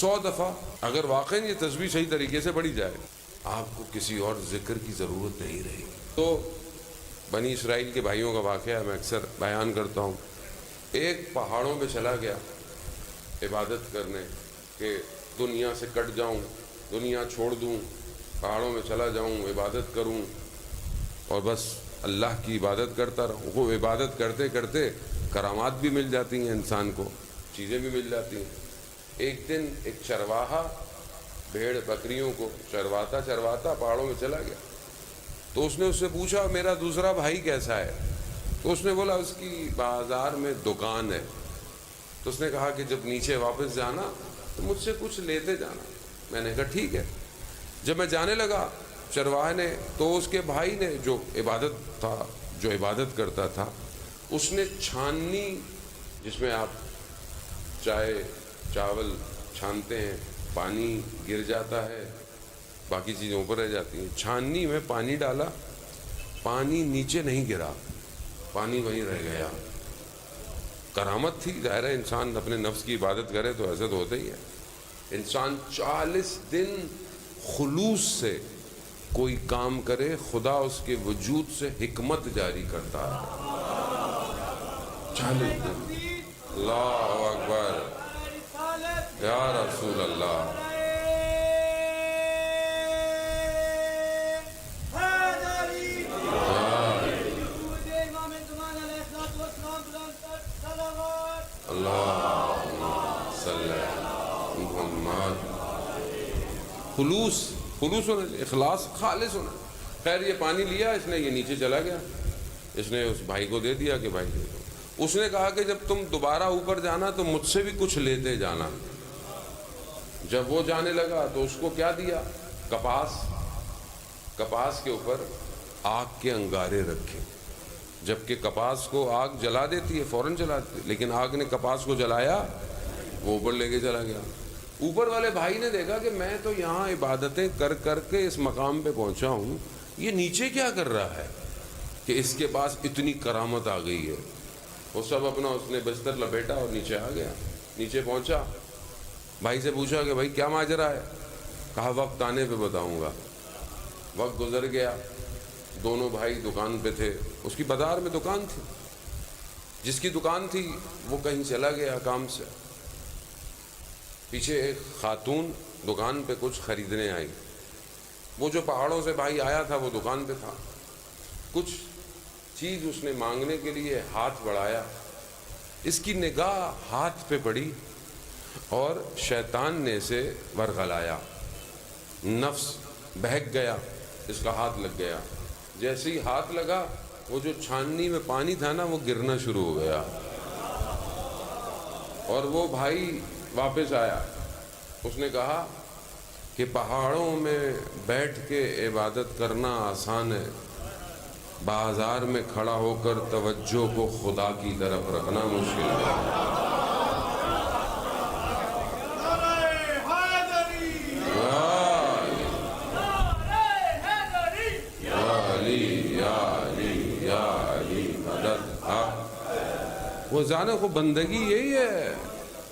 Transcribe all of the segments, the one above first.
100 دفعہ اگر واقعی یہ تسبیح صحیح طریقے سے پڑھی جائے آپ کو کسی اور ذکر کی ضرورت نہیں رہے گی۔ تو بنی اسرائیل کے بھائیوں کا واقعہ میں اکثر بیان کرتا ہوں۔ ایک پہاڑوں پہ چلا گیا عبادت کرنے کہ دنیا سے کٹ جاؤں، دنیا چھوڑ دوں، پہاڑوں میں چلا جاؤں، عبادت کروں اور بس اللہ کی عبادت کرتا رہوں۔ وہ عبادت کرتے کرتے کرامات بھی مل جاتی ہیں انسان کو، چیزیں بھی مل جاتی ہیں۔ ایک دن ایک چرواہا بھیڑ بکریوں کو چرواتا پہاڑوں میں چلا گیا، تو اس نے اس سے پوچھا میرا دوسرا بھائی کیسا ہے؟ تو اس نے بولا اس کی بازار میں دکان ہے۔ تو اس نے کہا کہ جب نیچے واپس جانا تو مجھ سے کچھ لیتے جانا۔ میں نے کہا ٹھیک ہے۔ جب میں جانے لگا چرواہے نے تو اس کے بھائی نے جو عبادت کرتا تھا اس نے چھاننی جس میں آپ چائے چاول چھانتے ہیں، پانی گر جاتا ہے، باقی چیزیں اوپر رہ جاتی ہیں، چھاننی میں پانی ڈالا، پانی نیچے نہیں گرا، پانی وہیں رہ گیا۔ کرامت تھی، ظاہر ہے انسان اپنے نفس کی عبادت کرے تو ایسا تو ہوتا ہی ہے۔ انسان 40 دن خلوص سے کوئی کام کرے، خدا اس کے وجود سے حکمت جاری کرتا ہے۔ 40 دن۔ اللہ اکبر یا رسول اللہ۔ اللہ صلی محمد۔ خلوص ہونا، اخلاص، خالص ہونا۔ خیر یہ پانی لیا اس نے، یہ نیچے چلا گیا، اس نے اس بھائی کو دے دیا کہ بھائی دے دو۔ اس نے کہا کہ جب تم دوبارہ اوپر جانا تو مجھ سے بھی کچھ لیتے جانا۔ جب وہ جانے لگا تو اس کو کیا دیا؟ کپاس کے اوپر آگ کے انگارے رکھے، جبکہ کپاس کو آگ جلا دیتی ہے، فوراً جلا دیتی ہے، لیکن آگ نے کپاس کو جلایا، وہ اوپر لے کے چلا گیا۔ اوپر والے بھائی نے دیکھا کہ میں تو یہاں عبادتیں کر کر کے اس مقام پہ پہنچا ہوں، یہ نیچے کیا کر رہا ہے کہ اس کے پاس اتنی کرامت آ گئی ہے۔ وہ سب اپنا اس نے بستر لپیٹا اور نیچے آ گیا۔ نیچے پہنچا، بھائی سے پوچھا کہ بھائی کیا ماجرا ہے؟ کہا وقت آنے پہ بتاؤں گا۔ وقت گزر گیا، دونوں بھائی دکان پہ تھے، اس کی بازار میں دکان تھی، جس کی دکان تھی وہ کہیں چلا گیا کام سے۔ پیچھے ایک خاتون دکان پہ کچھ خریدنے آئی، وہ جو پہاڑوں سے بھائی آیا تھا وہ دکان پہ تھا، کچھ چیز اس نے مانگنے کے لیے ہاتھ بڑھایا، اس کی نگاہ ہاتھ پہ پڑی اور شیطان نے اسے ورغلایا، نفس بہک گیا، اس کا ہاتھ لگ گیا۔ جیسے ہی ہاتھ لگا وہ جو چھاننی میں پانی تھا نا وہ گرنا شروع ہو گیا، اور وہ بھائی واپس آیا۔ اس نے کہا کہ پہاڑوں میں بیٹھ کے عبادت کرنا آسان ہے، بازار میں کھڑا ہو کر توجہ کو خدا کی طرف رکھنا مشکل ہے۔ وہ جانے کو بندگی یہی ہے۔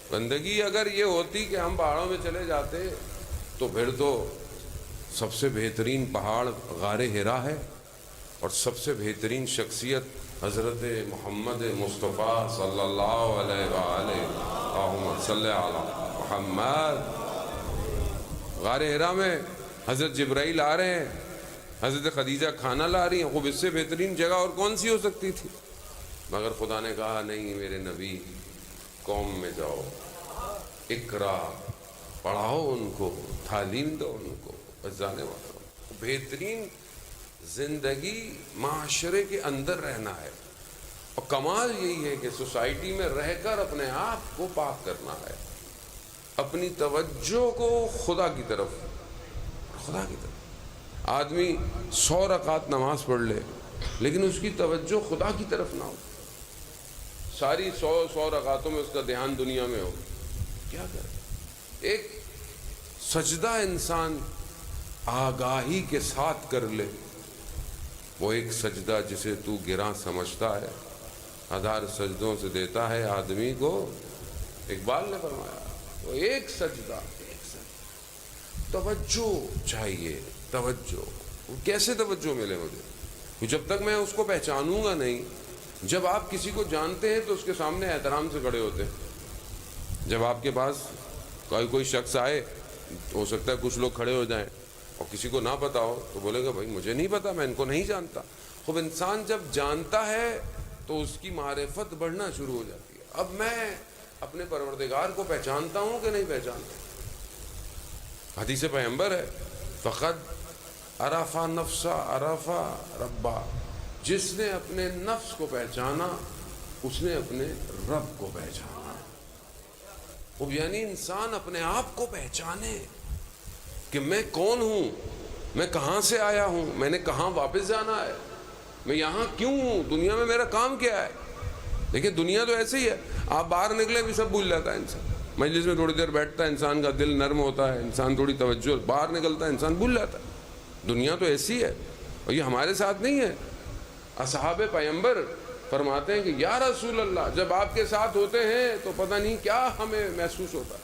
بندگی اگر یہ ہوتی کہ ہم پہاڑوں میں چلے جاتے تو پھر تو سب سے بہترین پہاڑ غار حرا ہے، اور سب سے بہترین شخصیت حضرت محمد مصطفیٰ صلی اللہ علیہ وآلہ اللہم صلی علی محمد۔ غار حرا میں حضرت جبرائیل آ رہے ہیں، حضرت خدیجہ کھانا لا رہی ہیں، خوب اس سے بہترین جگہ اور کون سی ہو سکتی تھی؟ مگر خدا نے کہا نہیں میرے نبی، قوم میں جاؤ، اقرا، پڑھاؤ ان کو، تعلیم دو ان کو، بس جانے والا۔ بہترین زندگی معاشرے کے اندر رہنا ہے، اور کمال یہی ہے کہ سوسائٹی میں رہ کر اپنے آپ کو پاک کرنا ہے، اپنی توجہ کو خدا کی طرف۔ آدمی 100 رکعت نماز پڑھ لے لیکن اس کی توجہ خدا کی طرف نہ ہو، ساری 100 رکعتوں میں اس کا دھیان دنیا میں ہو، کیا کرے؟ ایک سجدہ انسان آگاہی کے ساتھ کر لے، وہ ایک سجدہ جسے تو گراں سمجھتا ہے 1000 سجدوں سے دیتا ہے آدمی کو۔ اقبال نے فرمایا تو ایک سجدہ توجہ چاہیے، توجہ۔ کیسے توجہ ملے مجھے؟ جب تک میں اس کو پہچانوں گا نہیں۔ جب آپ کسی کو جانتے ہیں تو اس کے سامنے احترام سے کھڑے ہوتے ہیں۔ جب آپ کے پاس کوئی شخص آئے، ہو سکتا ہے کچھ لوگ کھڑے ہو جائیں اور کسی کو نہ پتا ہو تو بولے گا بھائی مجھے نہیں پتا، میں ان کو نہیں جانتا۔ خوب انسان جب جانتا ہے تو اس کی معرفت بڑھنا شروع ہو جاتی ہے۔ اب میں اپنے پروردگار کو پہچانتا ہوں کہ نہیں پہچانتا؟ حدیث پیغمبر ہے، فقد عرف نفس عرف ربا، جس نے اپنے نفس کو پہچانا اس نے اپنے رب کو پہچانا۔ اب یعنی انسان اپنے آپ کو پہچانے کہ میں کون ہوں، میں کہاں سے آیا ہوں، میں نے کہاں واپس جانا ہے، میں یہاں کیوں ہوں، دنیا میں میرا کام کیا ہے۔ لیکن دنیا تو ایسے ہی ہے، آپ باہر نکلے بھی سب بھول جاتا ہے انسان۔ مجلس میں تھوڑی دیر بیٹھتا ہے، انسان کا دل نرم ہوتا ہے، انسان تھوڑی توجہ، باہر نکلتا ہے انسان بھول جاتا ہے۔ دنیا تو ایسی ہے، اور یہ ہمارے ساتھ نہیں ہے۔ اصحاب پیغمبر فرماتے ہیں کہ یا رسول اللہ، جب آپ کے ساتھ ہوتے ہیں تو پتہ نہیں کیا ہمیں محسوس ہوتا ہے،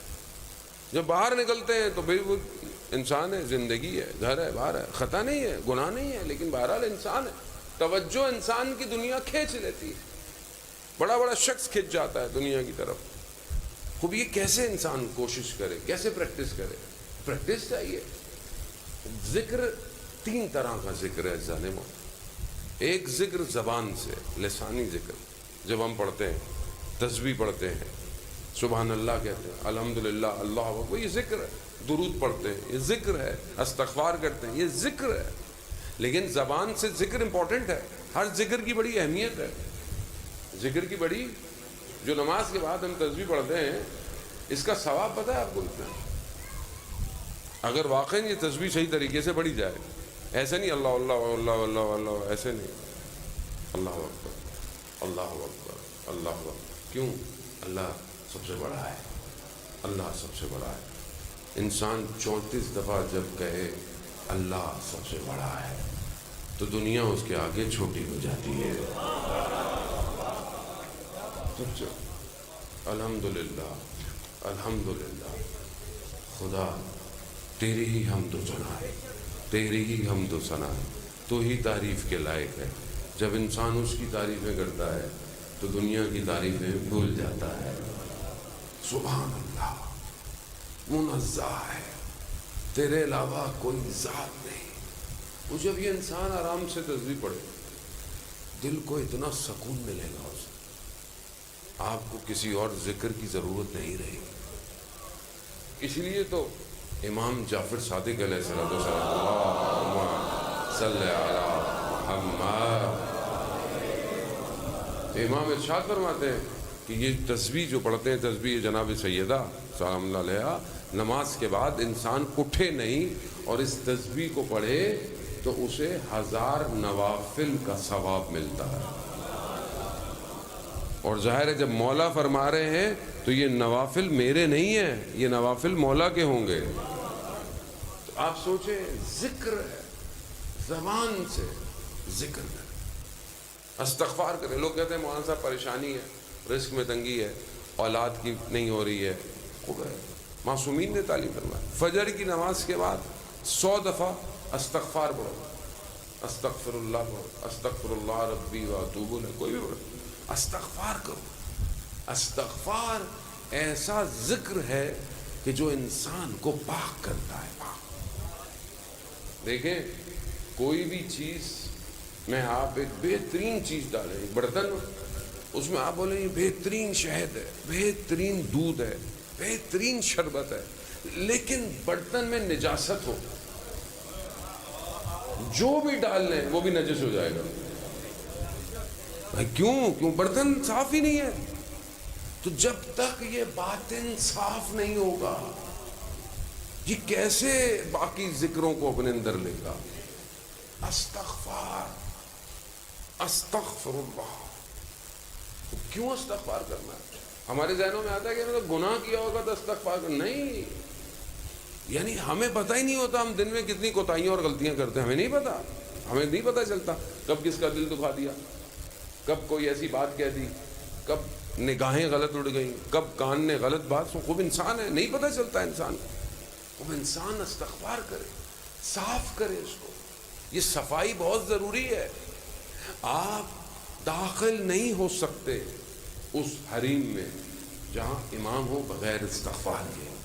جب باہر نکلتے ہیں تو بھئی وہ انسان ہے، زندگی ہے، گھر ہے، باہر ہے، خطا نہیں ہے، گناہ نہیں ہے، لیکن بہرحال انسان ہے۔ توجہ انسان کی دنیا کھینچ لیتی ہے، بڑا بڑا شخص کھنچ جاتا ہے دنیا کی طرف۔ خوب یہ کیسے انسان کوشش کرے، کیسے پریکٹس کرے؟ پریکٹس چاہیے۔ ذکر تین طرح کا ذکر ہے ظالموں۔ ایک ذکر زبان سے، لسانی ذکر، جب ہم پڑھتے ہیں، تسبیح پڑھتے ہیں، سبحان اللہ کہتے ہیں، الحمدللہ، اللہ اکبر، یہ ذکر ہے۔ درود پڑھتے ہیں، یہ ذکر ہے۔ استغفار کرتے ہیں، یہ ذکر ہے۔ لیکن زبان سے ذکر امپورٹنٹ ہے، ہر ذکر کی بڑی اہمیت ہے۔ ذکر کی بڑی، جو نماز کے بعد ہم تسبیح پڑھتے ہیں، اس کا ثواب پتہ ہے آپ کو کتنا؟ اگر واقعی یہ تسبیح صحیح طریقے سے پڑھی جائے، ایسے نہیں اللہ اللہ اللہ اللہ اللہ، ایسے نہیں، اللہ اکبر اللہ اکبر اللہ اکبر۔ کیوں؟ اللہ سب سے بڑا ہے، اللہ سب سے بڑا ہے۔ انسان 34 دفعہ جب کہے اللہ سب سے بڑا ہے تو دنیا اس کے آگے چھوٹی ہو جاتی ہے۔ الحمدللہ الحمدللہ، خدا تیری ہی حمد و ثنا ہے، تیری ہی حمد و ثنا ہے، تو ہی تعریف کے لائق ہے۔ جب انسان اس کی تعریفیں کرتا ہے تو دنیا کی تعریفیں بھول جاتا ہے۔ سبحان اللہ، منزہ ہے، تیرے علاوہ کوئی ذات نہیں۔ وہ جب یہ انسان آرام سے تسبیح پڑھے، دل کو اتنا سکون ملے گا، اسے آپ کو کسی اور ذکر کی ضرورت نہیں رہے گی۔ اس لیے تو امام جعفر صادق علیہ السلام، اللہم صلی علی محمد، امام ارشاد فرماتے ہیں کہ یہ تسبیح جو پڑھتے ہیں، تسبیح جناب سیدہ سلام اللہ علیہ، نماز کے بعد انسان اٹھے نہیں اور اس تسبیح کو پڑھے تو اسے 1000 نوافل کا ثواب ملتا ہے۔ اور ظاہر ہے جب مولا فرما رہے ہیں تو یہ نوافل میرے نہیں ہیں، یہ نوافل مولا کے ہوں گے۔ تو آپ سوچیں، ذکر ہے، زبان سے ذکر کریں، استغفار کریں۔ لوگ کہتے ہیں مولانا صاحب پریشانی ہے، رزق میں تنگی ہے، اولاد کی نہیں ہو رہی ہے۔ خوب ہے، معصومین نے تعلیم فرمایا فجر کی نماز کے بعد 100 دفعہ استغفار پڑھو، استغفر اللہ پڑھو، استغفر اللہ ربی و اتوب الیہ، کوئی بھی پڑھو، استغفار کرو۔ استغفار ایسا ذکر ہے کہ جو انسان کو پاک کرتا ہے، پاک۔ دیکھیں کوئی بھی چیز میں آپ ایک بہترین چیز ڈالیں، ایک برتن، اس میں آپ بولیں یہ بہترین شہد ہے، بہترین دودھ ہے، بہترین شربت ہے، لیکن برتن میں نجاست ہو، جو بھی ڈال لیں وہ بھی نجس ہو جائے گا۔ کیوں برتن صاف ہی نہیں ہے۔ تو جب تک یہ باطن صاف نہیں ہوگا، یہ کیسے باقی ذکروں کو اپنے اندر لے گا؟ استغفار، استغفر اللہ۔ کیوں استغفار کرنا ہے؟ ہمارے ذہنوں میں آتا ہے کہ اگر گناہ کیا ہوگا تو استغفار کرنا، نہیں، یعنی ہمیں پتہ ہی نہیں ہوتا ہم دن میں کتنی کوتاہیاں اور غلطیاں کرتے ہیں، ہمیں نہیں پتا، ہمیں نہیں پتہ چلتا کب کس کا دل دکھا دیا، کب کوئی ایسی بات کہہ دی، کب نگاہیں غلط اڑ گئیں، کب کان نے غلط بات سن. خوب انسان ہے، نہیں پتہ چلتا انسان کو. خوب انسان استغفار کرے، صاف کرے اس کو. یہ صفائی بہت ضروری ہے. آپ داخل نہیں ہو سکتے اس حریم میں جہاں امام ہو بغیر استغفار کے.